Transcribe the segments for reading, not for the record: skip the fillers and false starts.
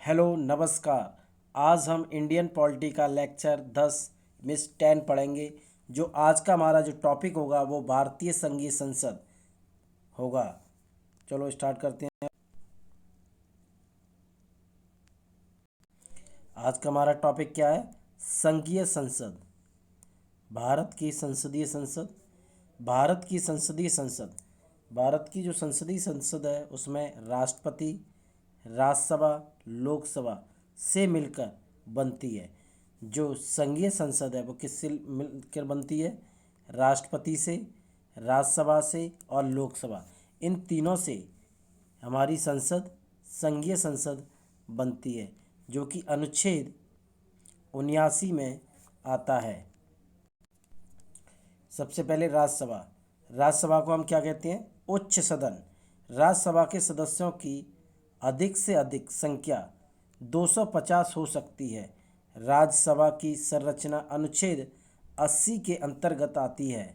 Hello नमस्कार। आज हम इंडियन पॉलिटी का लेक्चर 10 मिस 10 पढ़ेंगे। जो आज का हमारा जो टॉपिक होगा वो भारतीय संघीय संसद होगा। चलो स्टार्ट करते हैं। आज का हमारा टॉपिक क्या है? संघीय संसद। भारत की संसदीय संसद। भारत की संसदीय संसद भारत की जो संसदीय संसद है उसमें राष्ट्रपति, राज्यसभा, लोकसभा से मिलकर बनती है। जो संघीय संसद है वो किससे मिलकर बनती है? राष्ट्रपति से, राज्यसभा से और लोकसभा, इन तीनों से हमारी संसद संघीय संसद बनती है, जो कि अनुच्छेद 79 में आता है। सबसे पहले राज्यसभा। राज्यसभा को हम क्या कहते हैं? उच्च सदन। राज्यसभा के सदस्यों की अधिक से अधिक संख्या 250 हो सकती है। राज्यसभा की संरचना अनुच्छेद 80 के अंतर्गत आती है।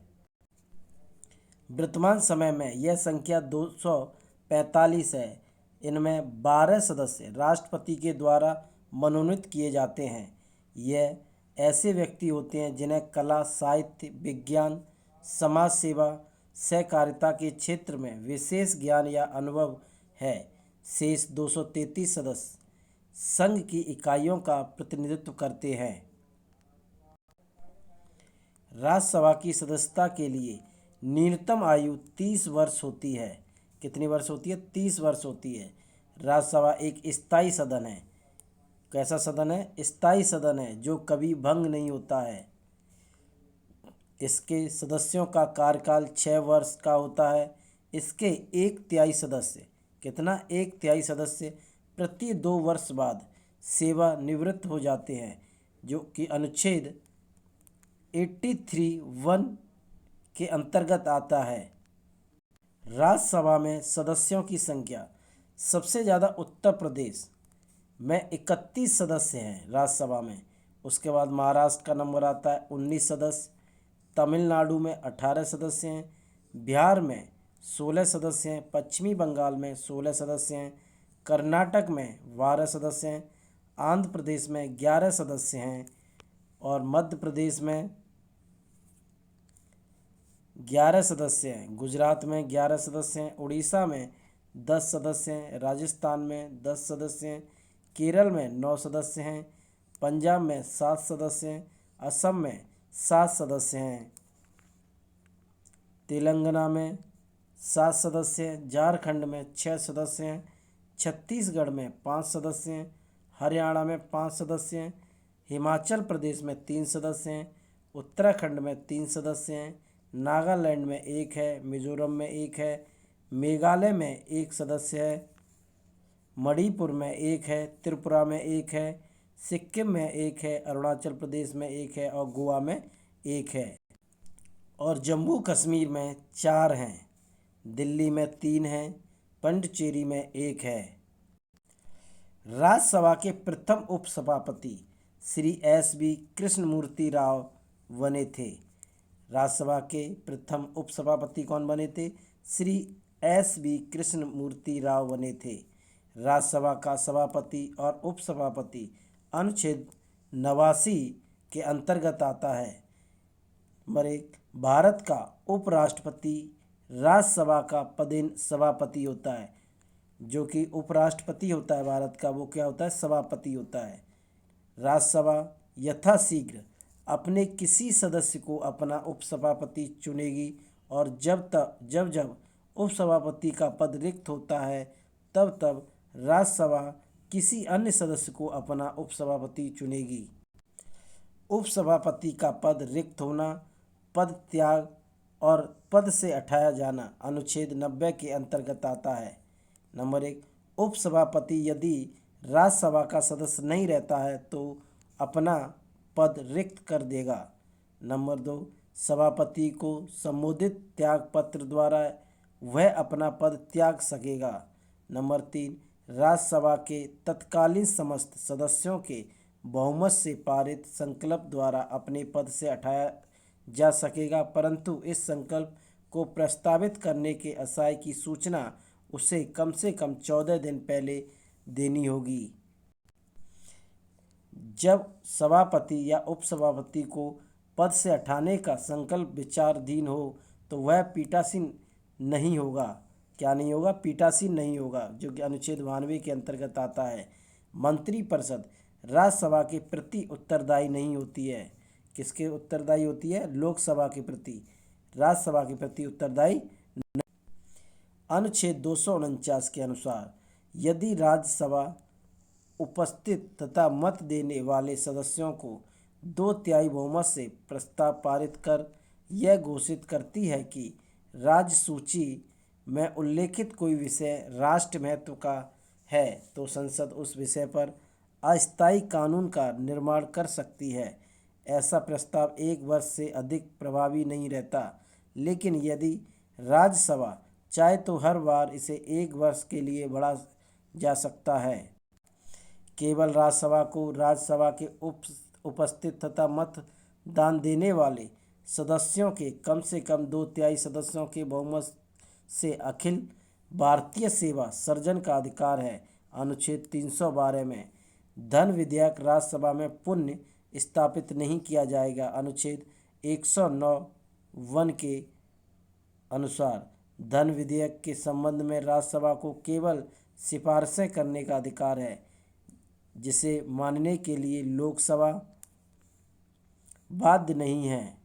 वर्तमान समय में यह संख्या 245 है। इनमें 12 सदस्य राष्ट्रपति के द्वारा मनोनीत किए जाते हैं। यह ऐसे व्यक्ति होते हैं जिन्हें कला, साहित्य, विज्ञान, समाज सेवा, सहकारिता के क्षेत्र में विशेष ज्ञान या अनुभव है। शेष 233 सदस्य संघ की इकाइयों का प्रतिनिधित्व करते हैं। राज्यसभा की सदस्यता के लिए न्यूनतम आयु 30 वर्ष होती है। कितनी वर्ष होती है? 30 वर्ष होती है। राज्यसभा एक स्थायी सदन है। कैसा सदन है? स्थायी सदन है, जो कभी भंग नहीं होता है। इसके सदस्यों का कार्यकाल 6 वर्ष का होता है। इसके एक तिहाई सदस्य, कितना? एक तिहाई सदस्य प्रति 2 वर्ष बाद सेवा निवृत्त हो जाते हैं, जो कि अनुच्छेद 83(1) के अंतर्गत आता है। राज्यसभा में सदस्यों की संख्या सबसे ज़्यादा उत्तर प्रदेश में 31 सदस्य हैं राज्यसभा में। उसके बाद महाराष्ट्र का नंबर आता है 19 सदस्य, तमिलनाडु में 18 सदस्य हैं, बिहार में 16 सदस्य हैं, पश्चिमी बंगाल में 16 सदस्य हैं, कर्नाटक में 12 सदस्य हैं, आंध्र प्रदेश में 11 सदस्य हैं और मध्य प्रदेश में 11 सदस्य हैं, गुजरात में 11 सदस्य हैं, उड़ीसा में 10 सदस्य हैं, राजस्थान में 10 सदस्य हैं, केरल में 9 सदस्य हैं, पंजाब में 7 सदस्य हैं, असम में 7 सदस्य हैं, तेलंगाना में 7 सदस्य हैं, झारखंड में 6 सदस्य हैं, छत्तीसगढ़ में 5 सदस्य हैं, हरियाणा में 5 सदस्य हैं, हिमाचल प्रदेश में 3 सदस्य हैं, उत्तराखंड में 3 सदस्य हैं, नागालैंड में 1 है, मिजोरम में 1 है, मेघालय में 1 सदस्य है, मणिपुर में 1 है, त्रिपुरा में 1 है, सिक्किम में 1 है, अरुणाचल प्रदेश में 1 है और गोवा में 1 है। और जम्मू कश्मीर में 4 हैं, दिल्ली में 3 हैं, पुडुचेरी में 1 है। राज्यसभा के प्रथम उपसभापति श्री एस.बी. कृष्णमूर्ति राव बने थे। राज्यसभा के प्रथम उपसभापति कौन बने थे? श्री एस.बी. कृष्णमूर्ति राव बने थे। राज्यसभा का सभापति और उपसभापति अनुच्छेद 89 के अंतर्गत आता है। नंबर 1, भारत का उपराष्ट्रपति राज्यसभा का पदेन सभापति होता है। जो कि उपराष्ट्रपति होता है भारत का, वो क्या होता है? सभापति होता है। राज्यसभा यथाशीघ्र अपने किसी सदस्य को अपना उपसभापति चुनेगी और जब उपसभापति का पद रिक्त होता है तब राज्यसभा किसी अन्य सदस्य को अपना उपसभापति चुनेगी। उपसभापति का पद रिक्त होना, पद त्याग और पद से हटाया जाना अनुच्छेद 90 के अंतर्गत आता है। नंबर 1, उपसभापति यदि राज्यसभा का सदस्य नहीं रहता है तो अपना पद रिक्त कर देगा। नंबर 2, सभापति को संबोधित त्याग पत्र द्वारा वह अपना पद त्याग सकेगा। नंबर 3, राज्यसभा के तत्कालीन समस्त सदस्यों के बहुमत से पारित संकल्प द्वारा अपने पद से हटाया जा सकेगा, परंतु इस संकल्प को प्रस्तावित करने के असाय की सूचना उसे कम से कम 14 दिन पहले देनी होगी। जब सभापति या उपसभापति को पद से हटाने का संकल्प विचाराधीन हो तो वह पीठासीन नहीं होगा। क्या नहीं होगा? पीठासीन नहीं होगा, जो कि अनुच्छेद 92 के अंतर्गत आता है। मंत्रिपरिषद राज्यसभा के प्रति उत्तरदायी नहीं होती है। किसके उत्तरदायी होती है? लोकसभा के प्रति। राज्यसभा के प्रति उत्तरदायी। अनुच्छेद 249 के अनुसार यदि राज्यसभा उपस्थित तथा मत देने वाले सदस्यों को 2/3 बहुमत से प्रस्ताव पारित कर यह घोषित करती है कि राज्य सूची में उल्लेखित कोई विषय राष्ट्र महत्व का है, तो संसद उस विषय पर अस्थायी कानून का निर्माण कर सकती है। ऐसा प्रस्ताव 1 वर्ष से अधिक प्रभावी नहीं रहता, लेकिन यदि राज्यसभा चाहे तो हर बार इसे 1 वर्ष के लिए बढ़ा जा सकता है। केवल राज्यसभा को राज्यसभा के उपस्थित तथा मतदान देने वाले सदस्यों के कम से कम 2/3 सदस्यों के बहुमत से अखिल भारतीय सेवा सर्जन का अधिकार है। अनुच्छेद 312 में धन विधेयक राज्यसभा में पुनः स्थापित नहीं किया जाएगा। अनुच्छेद 109(1) के अनुसार धन विधेयक के संबंध में राज्यसभा को केवल सिफारिशें करने का अधिकार है, जिसे मानने के लिए लोकसभा बाध्य नहीं है।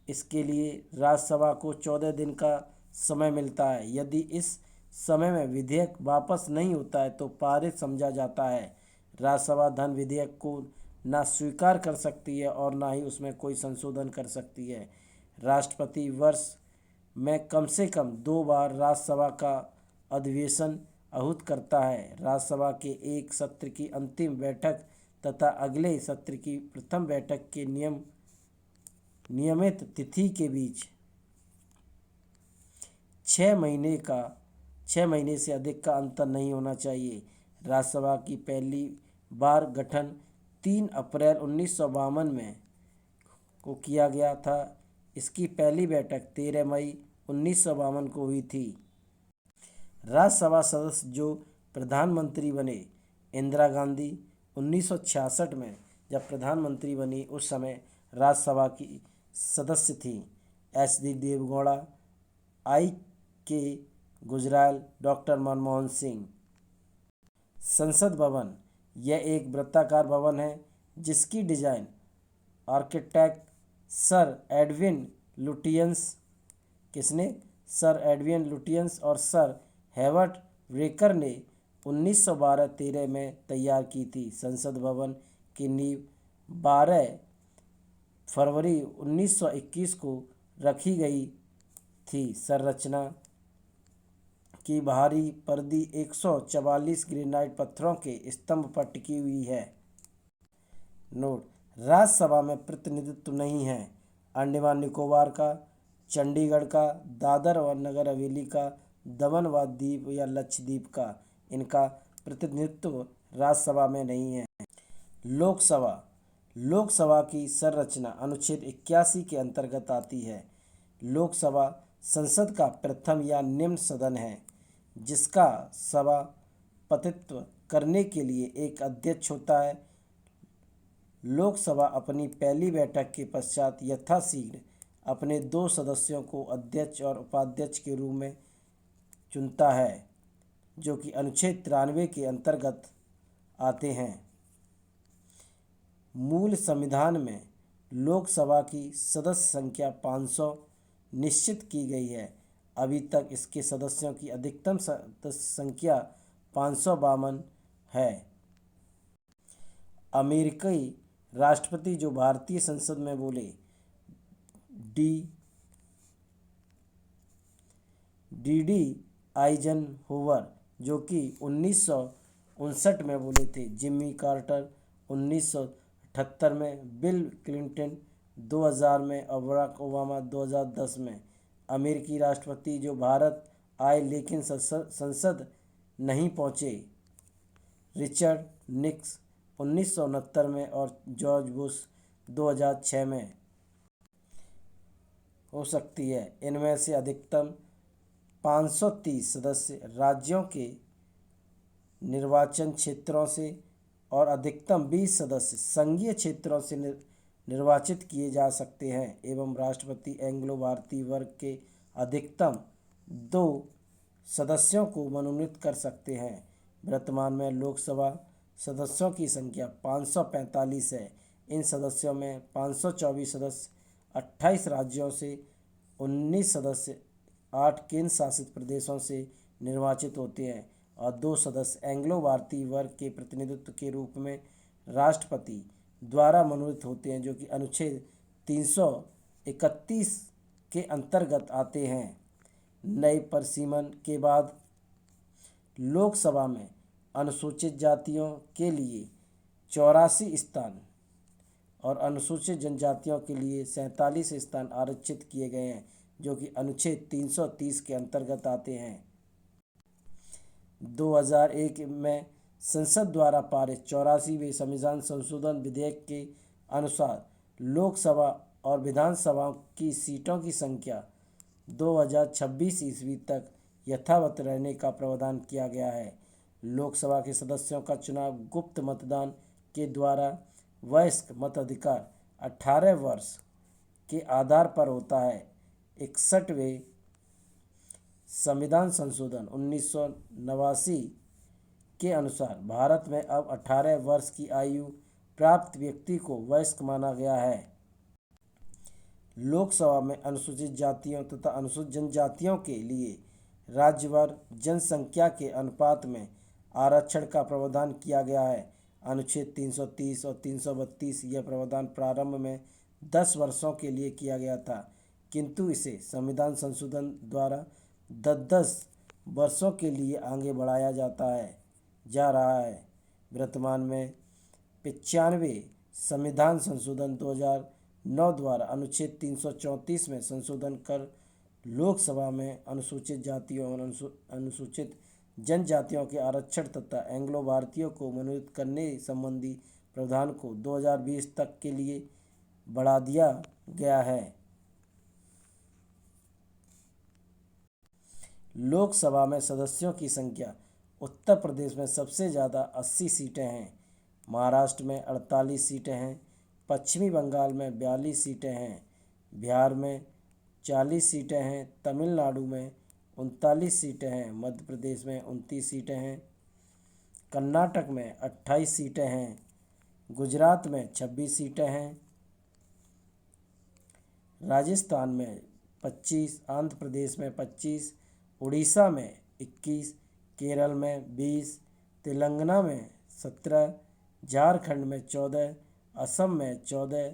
इसके लिए राज्यसभा को 14 दिन का समय मिलता है। यदि इस समय में विधेयक वापस नहीं होता है तो पारित समझा जाता है। राज्यसभा धन विधेयक को ना स्वीकार कर सकती है और ना ही उसमें कोई संशोधन कर सकती है। राष्ट्रपति वर्ष में कम से कम 2 बार राज्यसभा का अधिवेशन आहूत करता है। राज्यसभा के एक सत्र की अंतिम बैठक तथा अगले सत्र की प्रथम बैठक के नियमित तिथि के बीच 6 महीने से अधिक का अंतर नहीं होना चाहिए। राज्यसभा की पहली बार गठन 3 अप्रैल 1952 में को किया गया था। इसकी पहली बैठक 13 मई 1952 को हुई थी। राज्यसभा सदस्य जो प्रधानमंत्री बने, इंदिरा गांधी 1966 में जब प्रधानमंत्री बनी उस समय राज्यसभा की सदस्य थी। HD. Deve Gowda, I.K. Gujral, doctor Manmohan Singh. Sansad Bhavan यह एक वृत्ताकार भवन है जिसकी design architect sir Edwin Lutyens किसने? सर एडविन लुटियंस और सर हेवर्ट वेकर ने 1912-13 में तैयार की थी। संसद भवन की नींव 12 फरवरी 1921 को रखी गई थी। संरचना की बाहरी परिधि 144 ग्रेनाइट पत्थरों के स्तंभ पर टिकी हुई है। नोट: राज्यसभा में प्रतिनिधित्व नहीं है अंडमान निकोबार का, चंडीगढ़ का, दादर और नगर हवेली का, दमन व दीव या लक्षद्वीप का। इनका प्रतिनिधित्व राज्यसभा में नहीं है। लोकसभा की संरचना अनुच्छेद 81 के अंतर्गत आती है। लोकसभा संसद का प्रथम या निम्न सदन है जिसका सभापतित्व करने के लिए एक अध्यक्ष होता है। लोकसभा अपनी पहली बैठक के पश्चात यथाशीघ्र अपने 2 सदस्यों को अध्यक्ष और उपाध्यक्ष के रूप में चुनता है, जो कि अनुच्छेद 93 के अंतर्गत आते हैं। मूल संविधान में लोकसभा की सदस्य संख्या 500 निश्चित की गई है। अभी तक इसके सदस्यों की अधिकतम सदस्य संख्या 552 है। अमेरिकी राष्ट्रपति जो भारतीय संसद में बोले, डी आइजनहोवर जो कि 1959 में बोले थे, जिमी कार्टर 1978 में, बिल क्लिंटन 2000 में और बराक ओबामा 2010 में। अमेरिकी राष्ट्रपति जो भारत आए लेकिन संसद नहीं पहुँचे, रिचर्ड निक्सन 1969 में और जॉर्ज बुश 2006 में हो सकती है। इनमें से अधिकतम 530 सदस्य राज्यों के निर्वाचन क्षेत्रों से और अधिकतम 20 सदस्य संघीय क्षेत्रों से निर्वाचित किए जा सकते हैं एवं राष्ट्रपति एंग्लो भारतीय वर्ग के अधिकतम 2 सदस्यों को मनोनीत कर सकते हैं। वर्तमान में लोकसभा सदस्यों की संख्या 545 है। इन सदस्यों में 524 सदस्य 28 राज्यों से, 19 सदस्य 8 केंद्र शासित प्रदेशों से निर्वाचित होते हैं और 2 सदस्य एंग्लो भारतीय वर्ग के प्रतिनिधित्व के रूप में राष्ट्रपति द्वारा मनोनीत होते हैं, जो कि अनुच्छेद 331 के अंतर्गत आते हैं। नए परिसीमन के बाद लोकसभा में अनुसूचित जातियों के लिए 84 स्थान और अनुसूचित जनजातियों के लिए 47 स्थान आरक्षित किए गए हैं, जो कि अनुच्छेद 330 के अंतर्गत आते हैं। 2001 में संसद द्वारा पारित 84वें संविधान संशोधन विधेयक के अनुसार लोकसभा और विधानसभाओं की सीटों की संख्या 2026 ईस्वी तक यथावत रहने का प्रावधान किया गया है। लोकसभा के सदस्यों का चुनाव गुप्त मतदान के द्वारा वयस्क मताधिकार 18 वर्ष के आधार पर होता है। 61वें संविधान संशोधन 1989 के अनुसार भारत में अब 18 वर्ष की आयु प्राप्त व्यक्ति को वयस्क माना गया है। लोकसभा में अनुसूचित जातियों तथा अनुसूचित जनजातियों के लिए राज्यवार जनसंख्या के अनुपात में आरक्षण का प्रावधान किया गया है। अनुच्छेद 330 और 332 यह प्रावधान प्रारंभ में 10 वर्षों के लिए किया गया था, किंतु इसे संविधान संशोधन द्वारा 10 वर्षों के लिए आगे बढ़ाया जा रहा है। वर्तमान में 95वें संविधान संशोधन 2009 द्वारा अनुच्छेद 334 में संशोधन कर लोकसभा में अनुसूचित जातियों और अनुसूचित जनजातियों के आरक्षण तथा एंग्लो भारतीयों को मनोनीत करने संबंधी प्रावधान को 2020 तक के लिए बढ़ा दिया गया है। लोकसभा में सदस्यों की संख्या उत्तर प्रदेश में सबसे ज़्यादा 80 सीटें हैं, महाराष्ट्र में 48 सीटें हैं, पश्चिमी बंगाल में 42 सीटें हैं, बिहार में 40 सीटें हैं, तमिलनाडु में 39 सीटें हैं, मध्य प्रदेश में 29 सीटें हैं, कर्नाटक में 28 सीटें हैं, गुजरात में 26 सीटें हैं, राजस्थान में 25, आंध्र प्रदेश में 25, उड़ीसा में 21, केरल में 20, तेलंगाना में 17, झारखंड में 14, असम में 14,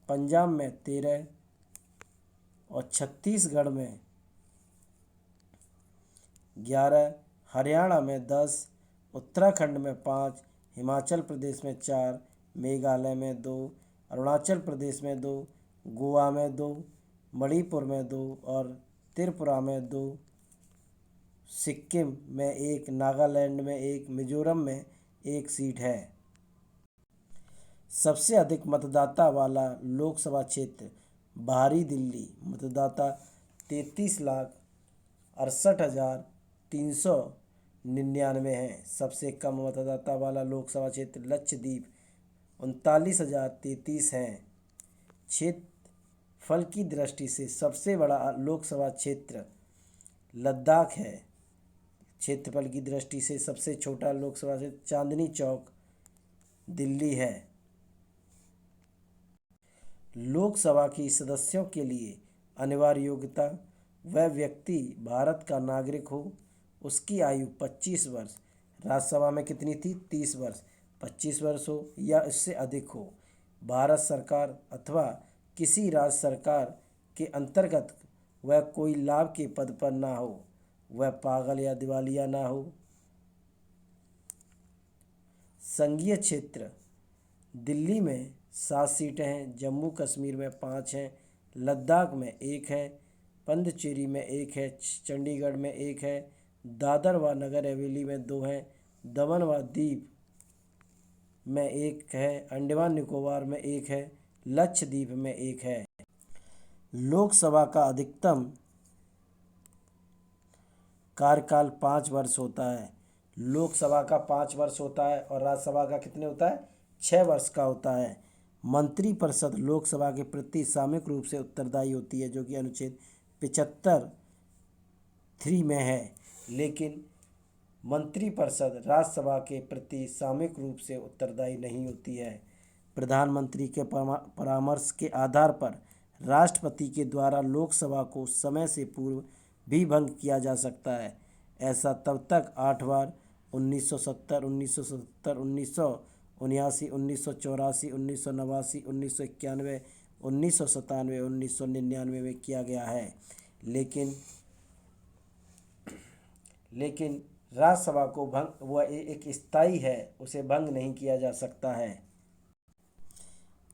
पंजाब में 13 और छत्तीसगढ़ में 11, हरियाणा में 10, उत्तराखंड में 5, हिमाचल प्रदेश में 4, मेघालय में 2, अरुणाचल प्रदेश में 2, गोवा में 2, मणिपुर में 2 और त्रिपुरा में 2, सिक्किम में 1, नागालैंड में 1, मिजोरम में 1 सीट है। सबसे अधिक मतदाता वाला लोकसभा क्षेत्र बाहरी दिल्ली, मतदाता 33,68,399 है। सबसे कम मतदाता वाला लोकसभा क्षेत्र लक्षद्वीप 39,033 है। क्षेत्रफल की दृष्टि से सबसे बड़ा लोकसभा क्षेत्र लद्दाख है। क्षेत्रफल की दृष्टि से सबसे छोटा लोकसभा क्षेत्र चांदनी चौक दिल्ली है। लोकसभा की सदस्यों के लिए अनिवार्य योग्यता वह व्यक्ति भारत का नागरिक हो, उसकी आयु 25 वर्ष, राज्यसभा में कितनी थी 30 वर्ष, 25 वर्ष हो या इससे अधिक हो, भारत सरकार अथवा किसी राज्य सरकार के अंतर्गत वह कोई लाभ के पद पर ना हो, वह पागल या दिवालिया ना हो। संघीय क्षेत्र दिल्ली में 7 सीटें हैं, जम्मू कश्मीर में 5 हैं, लद्दाख में 1 है, पुडुचेरी में 1 है, चंडीगढ़ में 1 है, दादर व नगर हवेली में 2 हैं, दमन व दीव में 1 है, अंडमान निकोबार में 1 है, लक्षद्वीप में 1 है। लोकसभा का अधिकतम कार्यकाल 5 वर्ष होता है। लोकसभा का 5 वर्ष होता है और राज्यसभा का कितने होता है, 6 वर्ष का होता है। मंत्रिपरिषद लोकसभा के प्रति सामूहिक रूप से उत्तरदायी होती है, जो कि अनुच्छेद 75(3) में है। लेकिन मंत्रिपरिषद राज्यसभा के प्रति सामूहिक रूप से उत्तरदायी नहीं होती है। प्रधानमंत्री के परामर्श के आधार पर राष्ट्रपति के द्वारा लोकसभा को समय से पूर्व भी भंग किया जा सकता है। ऐसा तब तक 8 बार 1970, 1977, 1979, 1984, 1989, 1991, 1997, 1999 में किया गया है। लेकिन राज्यसभा को भंग, वह एक स्थायी है, उसे भंग नहीं किया जा सकता है।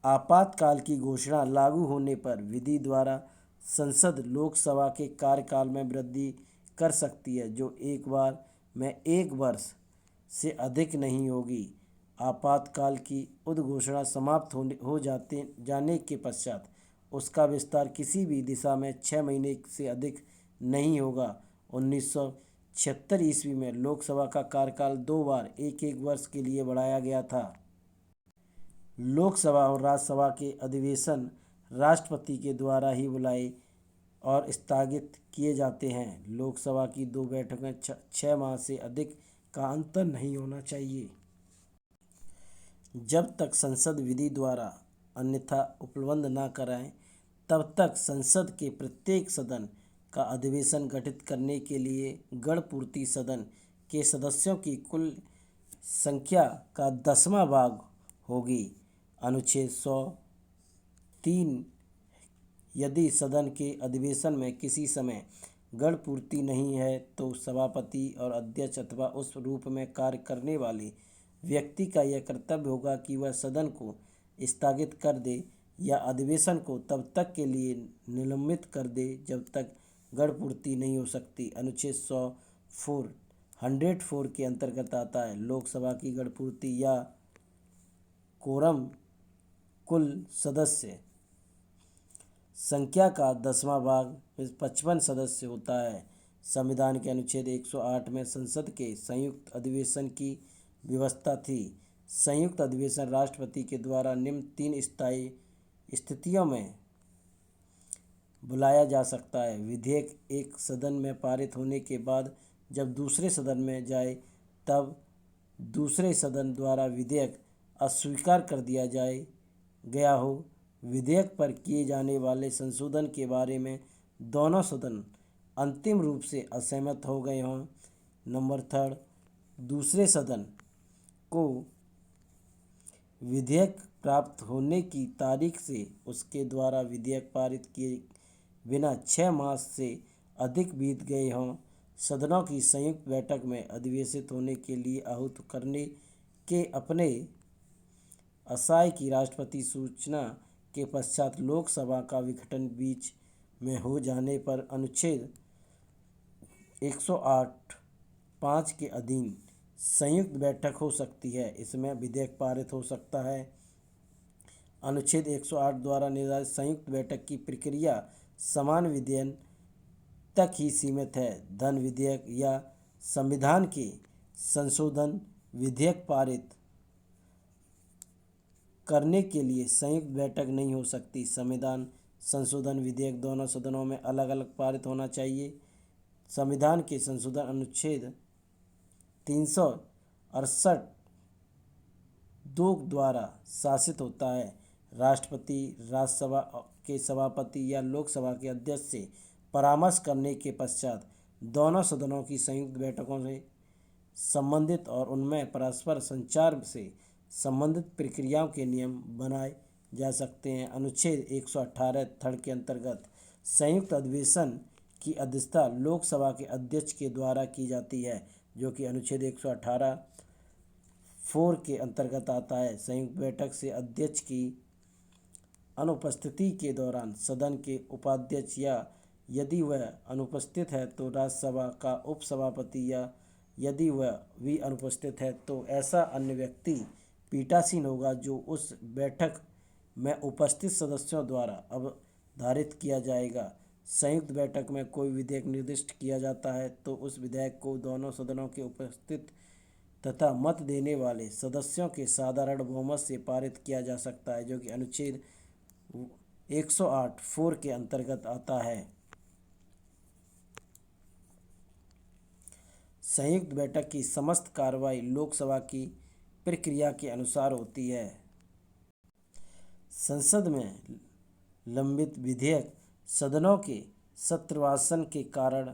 आपातकाल की घोषणा लागू होने पर विधि द्वारा संसद लोकसभा के कार्यकाल में वृद्धि कर सकती है, जो एक बार में 1 वर्ष से अधिक नहीं होगी। आपातकाल की उद्घोषणा समाप्त हो जाने के पश्चात उसका विस्तार किसी भी दिशा में 6 महीने से अधिक नहीं होगा। 1976 ईस्वी में लोकसभा का कार्यकाल 2 बार 1-1 वर्ष के लिए बढ़ाया गया था। लोकसभा और राज्यसभा के अधिवेशन राष्ट्रपति के द्वारा ही बुलाए और स्थगित किए जाते हैं। लोकसभा की 2 बैठकें 6 माह से अधिक का अंतर नहीं होना चाहिए। जब तक संसद विधि द्वारा अन्यथा उपलब्ध न कराए, तब तक संसद के प्रत्येक सदन का अधिवेशन गठित करने के लिए गणपूर्ति सदन के सदस्यों की कुल संख्या का 10वां भाग होगी। अनुच्छेद 103 यदि सदन के अधिवेशन में किसी समय गणपूर्ति नहीं है, तो सभापति और अध्यक्ष अथवा उस रूप में कार्य करने वाले व्यक्ति का यह कर्तव्य होगा कि वह सदन को स्थगित कर दे या अधिवेशन को तब तक के लिए निलंबित कर दे जब तक गणपूर्ति नहीं हो सकती। अनुच्छेद 104 के अंतर्गत आता है। लोकसभा की गणपूर्ति या कोरम कुल सदस्य संख्या का 10वां भाग 55 सदस्य होता है। संविधान के अनुच्छेद 108 में संसद के संयुक्त अधिवेशन की व्यवस्था थी। संयुक्त अधिवेशन राष्ट्रपति के द्वारा निम्न 3 स्थायी स्थितियों में बुलाया जा सकता है। विधेयक एक सदन में पारित होने के बाद जब दूसरे सदन में जाए, तब दूसरे सदन द्वारा विधेयक अस्वीकार कर दिया गया हो। विधेयक पर किए जाने वाले संशोधन के बारे में दोनों सदन अंतिम रूप से असहमत हो गए हों। नंबर 3, दूसरे सदन को विधेयक प्राप्त होने की तारीख से उसके द्वारा विधेयक पारित किए बिना 6 मास से अधिक बीत गए हों। सदनों की संयुक्त बैठक में अधिवेशित होने के लिए आहूत करने के अपने आशय की राष्ट्रपति सूचना के पश्चात लोकसभा का विघटन बीच में हो जाने पर अनुच्छेद 108(5) के अधीन संयुक्त बैठक हो सकती है। इसमें विधेयक पारित हो सकता है। अनुच्छेद 108 द्वारा निर्धारित संयुक्त बैठक की प्रक्रिया समान विधायन तक ही सीमित है। धन विधेयक या संविधान के संशोधन विधेयक पारित करने के लिए संयुक्त बैठक नहीं हो सकती। संविधान संशोधन विधेयक दोनों सदनों में अलग अलग पारित होना चाहिए। संविधान के संशोधन अनुच्छेद 368(2) द्वारा शासित होता है। राष्ट्रपति राज्यसभा के सभापति या लोकसभा के अध्यक्ष से परामर्श करने के पश्चात दोनों सदनों की संयुक्त बैठकों से संबंधित और उनमें परस्पर संचार से संबंधित प्रक्रियाओं के नियम बनाए जा सकते हैं। अनुच्छेद 118(3) के अंतर्गत संयुक्त अधिवेशन की अध्यक्षता लोकसभा के अध्यक्ष के द्वारा की जाती है, जो कि अनुच्छेद 118(4) के अंतर्गत आता है। संयुक्त बैठक से अध्यक्ष की अनुपस्थिति के दौरान सदन के उपाध्यक्ष या यदि वह अनुपस्थित है तो राज्यसभा का उपसभापति या यदि वह भी अनुपस्थित है तो ऐसा अन्य व्यक्ति पीठासीन होगा जो उस बैठक में उपस्थित सदस्यों द्वारा अवधारित किया जाएगा। संयुक्त बैठक में कोई विधेयक निर्दिष्ट किया जाता है तो उस विधेयक को दोनों सदनों के उपस्थित तथा मत देने वाले सदस्यों के साधारण बहुमत से पारित किया जा सकता है, जो कि अनुच्छेद 108 4 के अंतर्गत आता है। संयुक्त बैठक की समस्त कार्रवाई लोकसभा की प्रक्रिया के अनुसार होती है। संसद में लंबित विधेयक सदनों के सत्रवासन के कारण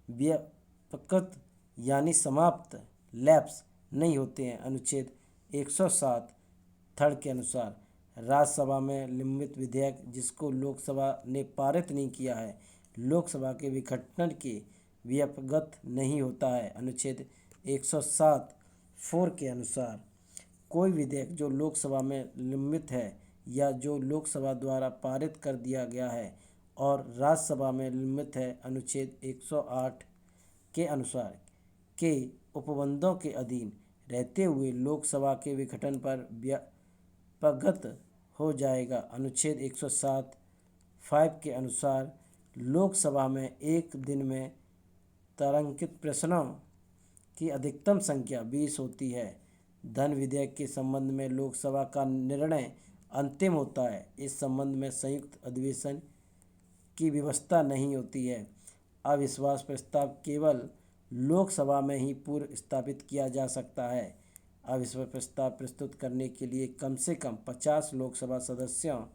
व्यापक यानी समाप्त लैप्स नहीं होते हैं। अनुच्छेद 107 थर्ड के अनुसार राज्यसभा में लंबित विधेयक जिसको लोकसभा ने पारित नहीं किया है, लोकसभा के विघटन के व्यापगत नहीं होता है। अनुच्छेद 107 4 के अनुसार कोई विधेयक जो लोकसभा में लंबित है या जो लोकसभा द्वारा पारित कर दिया गया है और राज्यसभा में लंबित है, अनुच्छेद 108 के अनुसार के उपबंधों के अधीन रहते हुए लोकसभा के विघटन पर व्यापगत हो जाएगा। अनुच्छेद 107 5 के अनुसार लोकसभा में एक दिन में तारांकित प्रश्नों की अधिकतम संख्या 20 होती है। धन विधेयक के संबंध में लोकसभा का निर्णय अंतिम होता है। इस संबंध में संयुक्त अधिवेशन की व्यवस्था नहीं होती है। अविश्वास प्रस्ताव केवल लोकसभा में ही पूर्व स्थापित किया जा सकता है। अविश्वास प्रस्ताव प्रस्तुत करने के लिए कम से कम 50 लोकसभा सदस्यों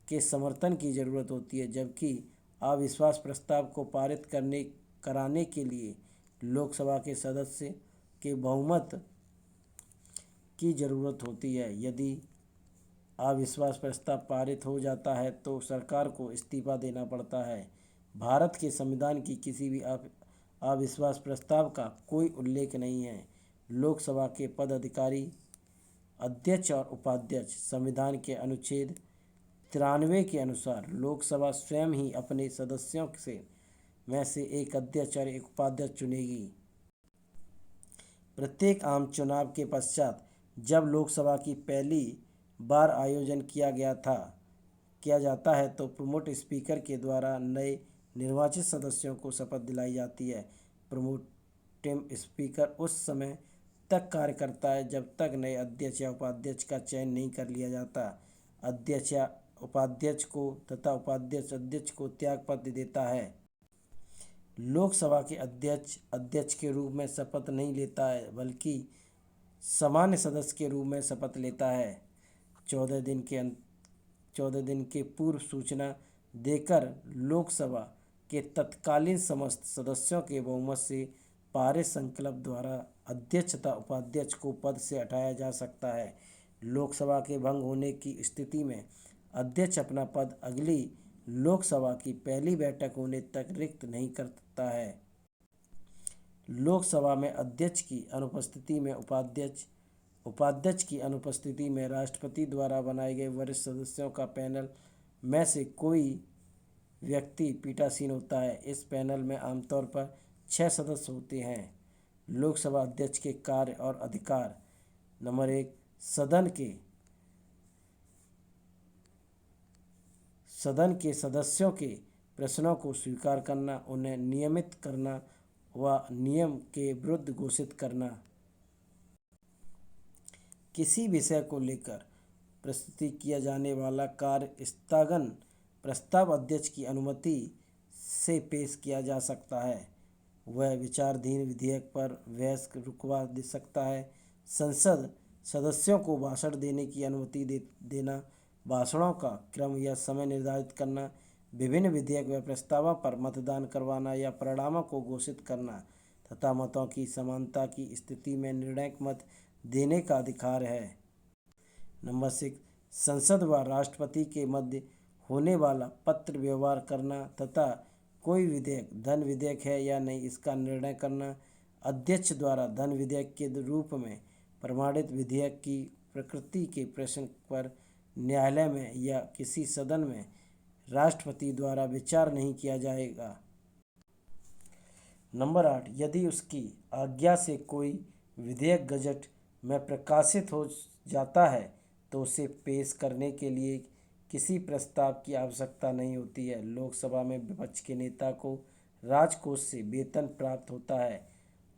के समर्थन की जरूरत होती है, जबकि अविश्वास प्रस्ताव को पारित कराने के लिए लोकसभा के सदस्य के बहुमत की जरूरत होती है। यदि अविश्वास प्रस्ताव पारित हो जाता है तो सरकार को इस्तीफा देना पड़ता है। भारत के संविधान की किसी भी अविश्वास प्रस्ताव का कोई उल्लेख नहीं है। लोकसभा के पदाधिकारी अध्यक्ष और उपाध्यक्ष संविधान के अनुच्छेद 93 के अनुसार लोकसभा स्वयं ही अपने सदस्यों में से एक अध्यक्ष और एक उपाध्यक्ष चुनेगी। प्रत्येक आम चुनाव के पश्चात जब लोकसभा की पहली बार आयोजन किया जाता है तो प्रमुख स्पीकर के द्वारा नए निर्वाचित सदस्यों को शपथ दिलाई जाती है। प्रोटेम स्पीकर उस समय तक कार्य करता है जब तक नए अध्यक्ष या उपाध्यक्ष का चयन नहीं कर लिया जाता। अध्यक्ष या उपाध्यक्ष को तथा उपाध्यक्ष अध्यक्ष को त्यागपत्र देता है। लोकसभा के अध्यक्ष के रूप में शपथ नहीं लेता है, बल्कि सामान्य सदस्य के रूप में शपथ लेता है। 14 दिन के पूर्व सूचना देकर लोकसभा के तत्कालीन समस्त सदस्यों के बहुमत से पारित संकल्प द्वारा अध्यक्ष तथा उपाध्यक्ष को पद से हटाया जा सकता है। लोकसभा के भंग होने की स्थिति में अध्यक्ष अपना पद अगली लोकसभा की पहली बैठक होने तक रिक्त नहीं करता है। लोकसभा में अध्यक्ष की अनुपस्थिति में उपाध्यक्ष की अनुपस्थिति में राष्ट्रपति द्वारा बनाए गए वरिष्ठ सदस्यों का पैनल में से कोई व्यक्ति पीठासीन होता है। इस पैनल में आमतौर पर 6 सदस्य होते हैं। लोकसभा अध्यक्ष के कार्य और अधिकार: नंबर 1, सदन के सदस्यों के प्रश्नों को स्वीकार करना, उन्हें नियमित करना व नियम के विरुद्ध घोषित करना। किसी विषय को लेकर प्रस्तुत किया जाने वाला कार्य स्थगन प्रस्ताव अध्यक्ष की अनुमति से पेश किया जा सकता है। वह विचाराधीन विधेयक पर बहस रुकवा दे सकता है। संसद सदस्यों को भाषण देने की अनुमति देना, भाषणों का क्रम या समय निर्धारित करना, विभिन्न विधेयक व प्रस्तावों पर मतदान करवाना या परिणामों को घोषित करना तथा मतों की समानता की स्थिति में निर्णायक मत देने का अधिकार है। नंबर 6, संसद व राष्ट्रपति के मध्य होने वाला पत्र व्यवहार करना तथा कोई विधेयक धन विधेयक है या नहीं इसका निर्णय करना। अध्यक्ष द्वारा धन विधेयक के रूप में प्रमाणित विधेयक की प्रकृति के प्रश्न पर न्यायालय में या किसी सदन में राष्ट्रपति द्वारा विचार नहीं किया जाएगा। नंबर 8, यदि उसकी आज्ञा से कोई विधेयक गजट में प्रकाशित हो जाता है तो उसे पेश करने के लिए किसी प्रस्ताव की आवश्यकता नहीं होती है। लोकसभा में विपक्ष के नेता को राजकोष से वेतन प्राप्त होता है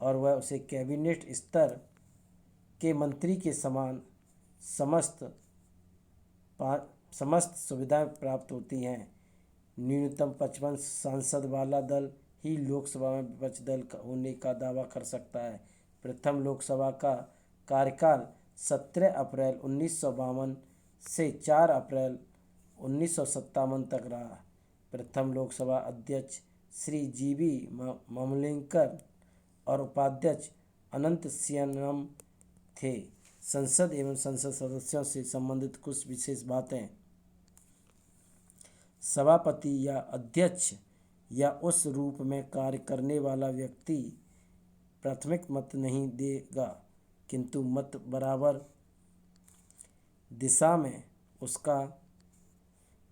और वह उसे कैबिनेट स्तर के मंत्री के समान समस्त समस्त सुविधाएं प्राप्त होती हैं। न्यूनतम 55 सांसद वाला दल ही लोकसभा में विपक्ष दल होने का दावा कर सकता है। प्रथम लोकसभा का कार्यकाल 17 अप्रैल 1952 से 4 अप्रैल 1957 तक रहा। प्रथम लोकसभा अध्यक्ष श्री जीवी ममलिंकर और उपाध्यक्ष अनंत सिंहम थे। संसद एवं संसद सदस्यों से संबंधित कुछ विशेष बातें। सभापति या अध्यक्ष या उस रूप में कार्य करने वाला व्यक्ति प्राथमिक मत नहीं देगा, किंतु मत बराबर दिशा में उसका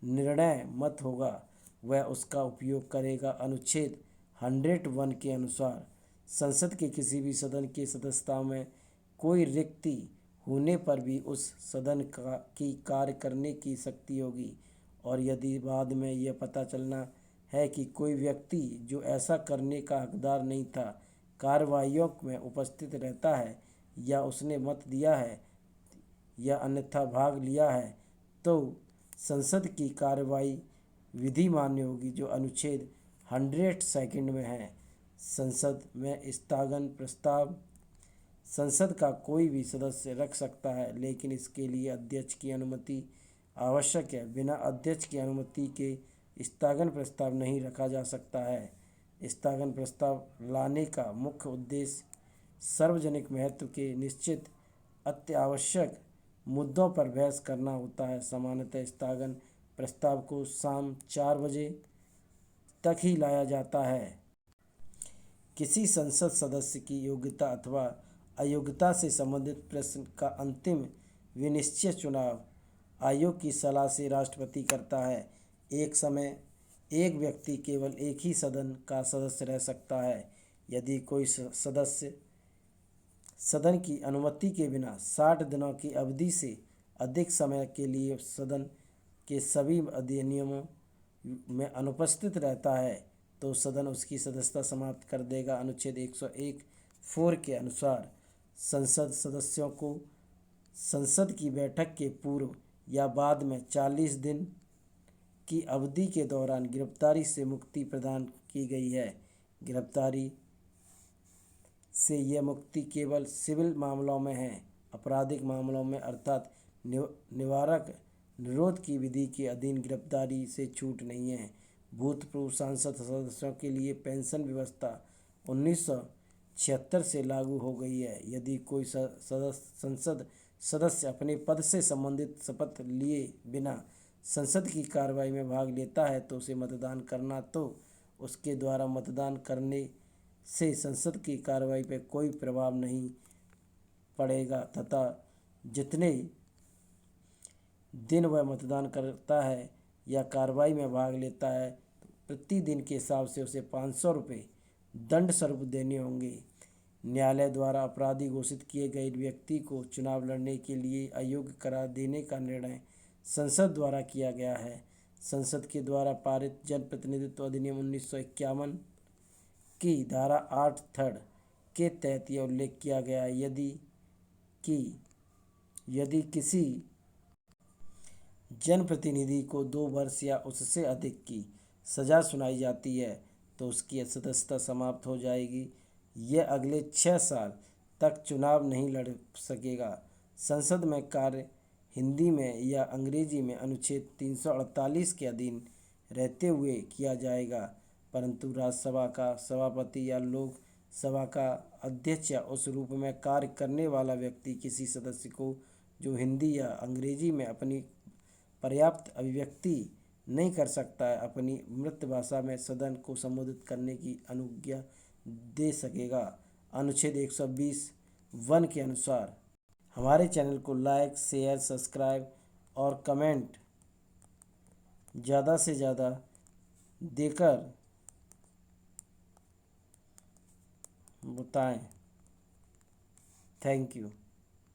निर्णय मत होगा, वह उसका उपयोग करेगा। अनुच्छेद 101 के अनुसार संसद के किसी भी सदन के सदस्यता में कोई रिक्ति होने पर भी उस सदन की कार्य करने की शक्ति होगी, और यदि बाद में यह पता चलना है कि कोई व्यक्ति जो ऐसा करने का हकदार नहीं था कार्यवाहियों में उपस्थित रहता है या उसने मत दिया है या अन्यथा भाग लिया है, तो संसद की कार्यवाही विधि मान्य होगी, जो अनुच्छेद 102 में है। संसद में स्थगन प्रस्ताव संसद का कोई भी सदस्य रख सकता है, लेकिन इसके लिए अध्यक्ष की अनुमति आवश्यक है। बिना अध्यक्ष की अनुमति के स्थगन प्रस्ताव नहीं रखा जा सकता है। स्थगन प्रस्ताव लाने का मुख्य उद्देश्य सार्वजनिक महत्व के निश्चित अत्यावश्यक मुद्दों पर बहस करना होता है। सामान्यतः स्थगन प्रस्ताव को शाम 4 बजे तक ही लाया जाता है। किसी संसद सदस्य की योग्यता अथवा अयोग्यता से संबंधित प्रश्न का अंतिम विनिश्चय चुनाव आयोग की सलाह से राष्ट्रपति करता है। एक समय एक व्यक्ति केवल एक ही सदन का सदस्य रह सकता है। यदि कोई सदस्य सदन की अनुमति के बिना 60 दिनों की अवधि से अधिक समय के लिए सदन के सभी अधिनियमों में अनुपस्थित रहता है, तो सदन उसकी सदस्यता समाप्त कर देगा। अनुच्छेद 101(4) के अनुसार संसद सदस्यों को संसद की बैठक के पूर्व या बाद में 40 दिन की अवधि के दौरान गिरफ्तारी से मुक्ति प्रदान की गई है। गिरफ्तारी से यह मुक्ति केवल सिविल मामलों में है। आपराधिक मामलों में अर्थात निवारक निरोध की विधि के अधीन गिरफ्तारी से छूट नहीं है। भूतपूर्व सांसद सदस्यों के लिए पेंशन व्यवस्था 1976 से लागू हो गई है। यदि कोई संसद सदस्य अपने पद से संबंधित शपथ लिए बिना संसद की कार्रवाई में भाग लेता है, तो उसे मतदान करना तो उसके द्वारा मतदान करने से संसद की कार्रवाई पर कोई प्रभाव नहीं पड़ेगा, तथा जितने दिन वह मतदान करता है या कार्रवाई में भाग लेता है, प्रति दिन के हिसाब से उसे 500 रुपये दंड स्वरूप देने होंगे। न्यायालय द्वारा अपराधी घोषित किए गए व्यक्ति को चुनाव लड़ने के लिए अयोग्य करार देने का निर्णय संसद द्वारा किया गया है। संसद के द्वारा पारित जनप्रतिनिधित्व अधिनियम 1951 की धारा 8(3) के तहत यह उल्लेख किया गया है, यदि किसी जनप्रतिनिधि को 2 वर्ष या उससे अधिक की सज़ा सुनाई जाती है, तो उसकी सदस्यता समाप्त हो जाएगी। यह अगले 6 साल तक चुनाव नहीं लड़ सकेगा। संसद में कार्य हिंदी में या अंग्रेजी में अनुच्छेद 348 के अधीन रहते हुए किया जाएगा, परंतु राज्यसभा का सभापति या लोकसभा का अध्यक्ष या उस रूप में कार्य करने वाला व्यक्ति किसी सदस्य को जो हिंदी या अंग्रेजी में अपनी पर्याप्त अभिव्यक्ति नहीं कर सकता है, अपनी मातृभाषा में सदन को संबोधित करने की अनुज्ञा दे सकेगा। अनुच्छेद 120(1) के अनुसार हमारे चैनल को लाइक, शेयर, सब्सक्राइब और कमेंट ज़्यादा से ज़्यादा देकर बताएं। Thank you.